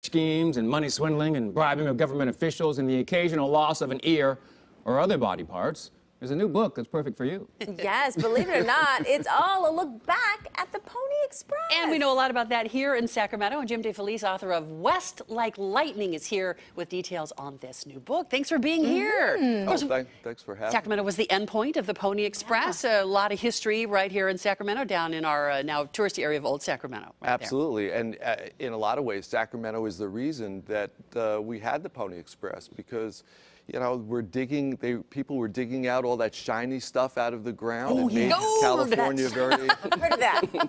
schemes and money swindling and bribing of government officials and the occasional loss of an ear or other body parts, there's a new book that's perfect for you. Yes, believe it or not, it's all a look back at the Pony Express. And we know a lot about that here in Sacramento. And Jim DeFelice, author of West Like Lightning, is here with details on this new book. Thanks for being here. Thanks for having me. Sacramento was the endpoint of the Pony Express. A lot of history right here in Sacramento, down in our now touristy area of Old Sacramento. Absolutely. And in a lot of ways, Sacramento is the reason that we had the Pony Express, because you know, people were digging out all that shiny stuff out of the ground and made California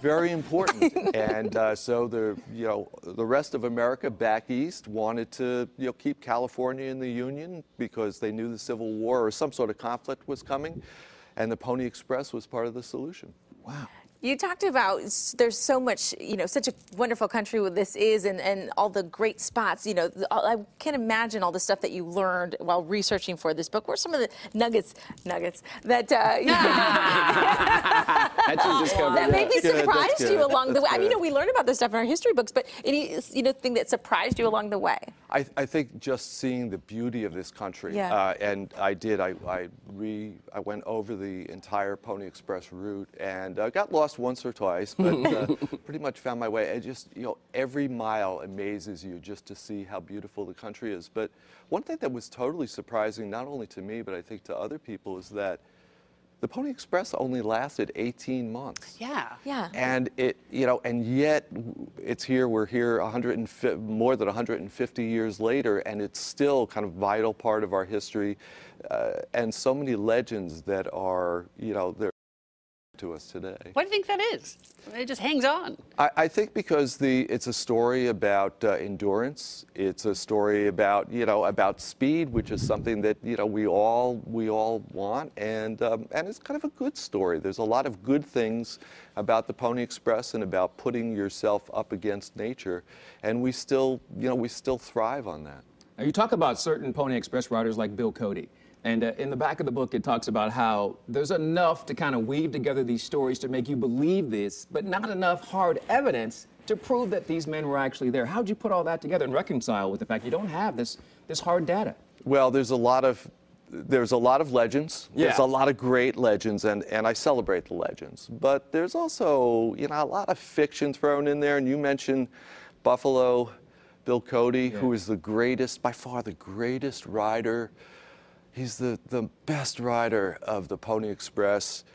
very important. And so the rest of America back east wanted to keep California in the Union because they knew the Civil War or some sort of conflict was coming, and the Pony Express was part of the solution. Wow. You talked about there's so much, such a wonderful country this is, and all the great spots. I can't imagine all the stuff that you learned while researching for this book. What are some of the nuggets that that maybe surprised you along the way? I mean, we learn about this stuff in our history books, but any thing that surprised you along the way? I think just seeing the beauty of this country, and I did. I went over the entire Pony Express route and got lost once or twice, but pretty much found my way. I just, every mile amazes you just to see how beautiful the country is. But one thing that was totally surprising, not only to me, but I think to other people, is that the Pony Express only lasted 18 months. Yeah. And and yet it's here. We're here more than 150 years later, and it's still kind of vital part of our history, and so many legends that are, they're to us today. Why do you think that is? It just hangs on. I think because it's a story about endurance. It's a story about about speed, which is something that we all want, and it's kind of a good story. There's a lot of good things about the Pony Express and about putting yourself up against nature, and we still thrive on that. Now, you talk about certain Pony Express riders like Bill Cody. And in the back of the book, it talks about how there's enough to kind of weave together these stories to make you believe this, but not enough hard evidence to prove that these men were actually there. How'd you put all that together and reconcile with the fact you don't have this hard data? Well, there's a lot of legends. Yeah. There's a lot of great legends, and I celebrate the legends. But there's also a lot of fiction thrown in there. And you mentioned Buffalo Bill Cody, who is by far the greatest rider. He's the best rider of the Pony Express.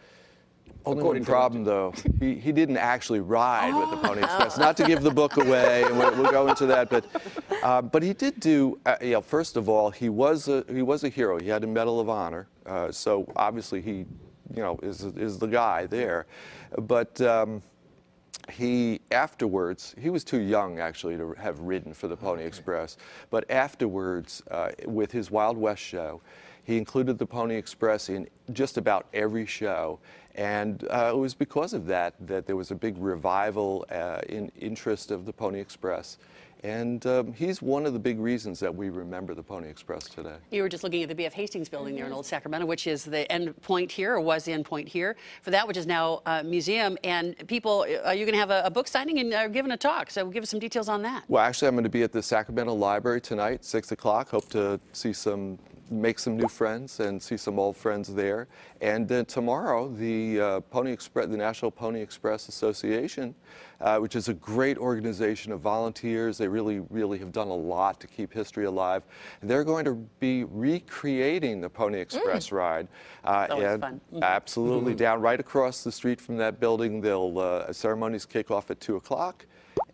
Only one problem, though, he didn't actually ride with the Pony Express. Not to give the book away, and we'll go into that, but he did do. First of all, he was a hero. He had a Medal of Honor, so obviously he, is the guy there. But afterwards, he was too young actually to have ridden for the Pony Express. But afterwards, with his Wild West show, he included the Pony Express in just about every show. And it was because of that there was a big revival in interest of the Pony Express. And he's one of the big reasons that we remember the Pony Express today. You were just looking at the B.F. Hastings building there in Old Sacramento, which is the end point here, or was the end point here, for that, which is now a museum. And people, are you going to have a book signing and giving a talk? So give us some details on that. Well, actually, I'm going to be at the Sacramento Library tonight, 6 o'clock. Hope to make some new friends and see some old friends there. And then tomorrow, the National Pony Express Association, which is a great organization of volunteers. They really have done a lot to keep history alive. And they're going to be recreating the Pony Express ride. Always fun. Absolutely, down right across the street from that building. Ceremonies kick off at 2 o'clock.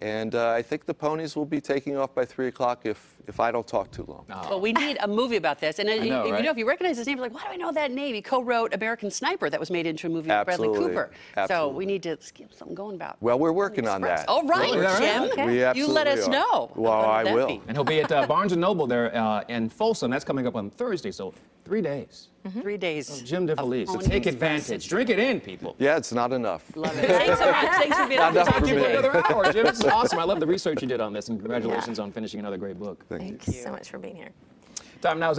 And I think the ponies will be taking off by 3 o'clock if I don't talk too long. Oh. Well, we need a movie about this. And if you recognize his name, you're like, why do I know that name? He co-wrote American Sniper that was made into a movie with Bradley Cooper. So we need to get something going about. Well, we're working on that. All right, Jim. Okay. You let us know. Well, I will. And he'll be at Barnes & Noble there in Folsom. That's coming up on Thursday, so 3 days. 3 days. So Jim DeFelice. So take advantage. Drink it in, people. Yeah, it's not enough. Love it. Thanks so much. Thanks for being on. I'll talk to you for another hour, Jim. This is awesome. I love the research you did on this, and congratulations on finishing another great book. Thank you. Thanks so much for being here. Time now is